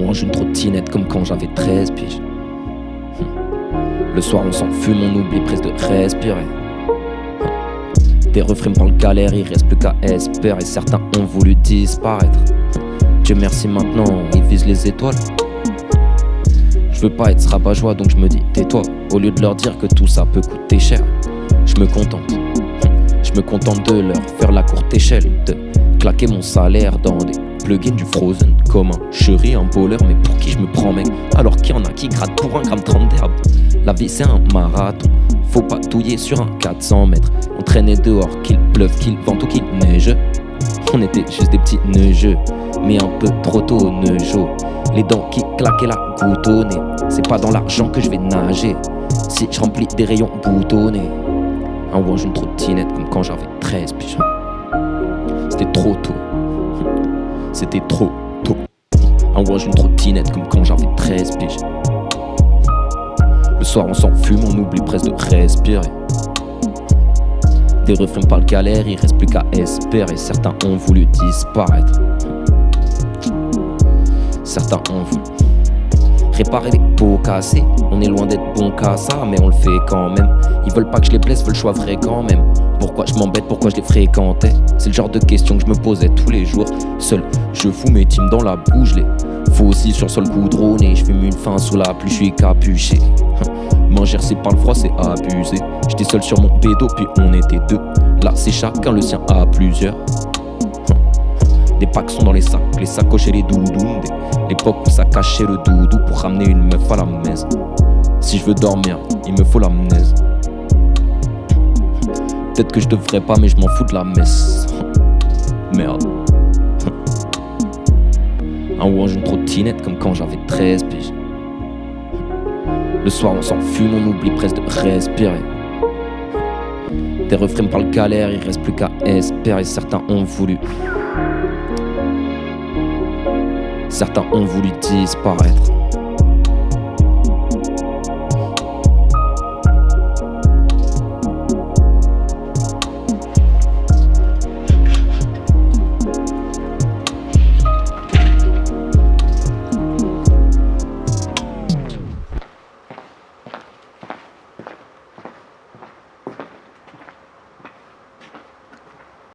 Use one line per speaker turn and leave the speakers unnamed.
mange une trottinette comme quand j'avais 13 piges. Le soir on s'en fume, on oublie presque de respirer. Des refrains par le galère, il reste plus qu'à espérer. Et certains ont voulu disparaître. Dieu merci maintenant, ils visent les étoiles. Je veux pas être rabat-joie donc je me dis tais-toi. Au lieu de leur dire que tout ça peut coûter cher, je me contente de leur faire la courte échelle, de claquer mon salaire dans des plugins du Frozen. Comme un chéri, un bowler, mais pour qui je me prends mec? Alors qu'il y en a qui grattent pour 1 gramme 30 d'herbe. La vie c'est un marathon, faut pas touiller sur un 400 mètres. On traînait dehors, qu'il pleuve, qu'il vente ou qu'il neige. On était juste des petits neigeux, mais un peu trop tôt neujos. Les dents qui claquaient la goutte au nez. C'est pas dans l'argent que je vais nager si je remplis des rayons boutonnés. Un ouange, une trottinette comme quand j'avais 13 piges. C'était trop tôt. C'était trop tôt. Un ouange, une trottinette comme quand j'avais 13 piges. Le soir on s'en fume, on oublie presque de respirer. Des refrains par le galère, il reste plus qu'à espérer. Certains ont voulu disparaître. Certains ont voulu réparer des pots cassés. On est loin d'être bon qu'à ça, mais on le fait quand même. Ils veulent pas que je les blesse, veulent choix vrai quand même. Pourquoi je m'embête, pourquoi je les fréquentais? C'est le genre de questions que je me posais tous les jours. Seul, je fous mes teams dans la bouche, les fous aussi sur sol goudronné. Je fume une fin sous la pluie, je suis capuché. Manger c'est par le froid, c'est abusé. J'étais seul sur mon bédo, puis on était deux. Là c'est chacun le sien à plusieurs. Des packs sont dans les sacoches et les doudous. L'époque où ça cachait le doudou pour ramener une meuf à la messe. Si je veux dormir, il me faut l'amnèse. Peut-être que je devrais pas, mais je m'en fous de la messe. Merde. Un ouange, une trottinette comme quand j'avais 13 piges. Le soir on s'en fume, on oublie presque de respirer. Des refrains par le galère, il reste plus qu'à espérer. Certains ont voulu disparaître.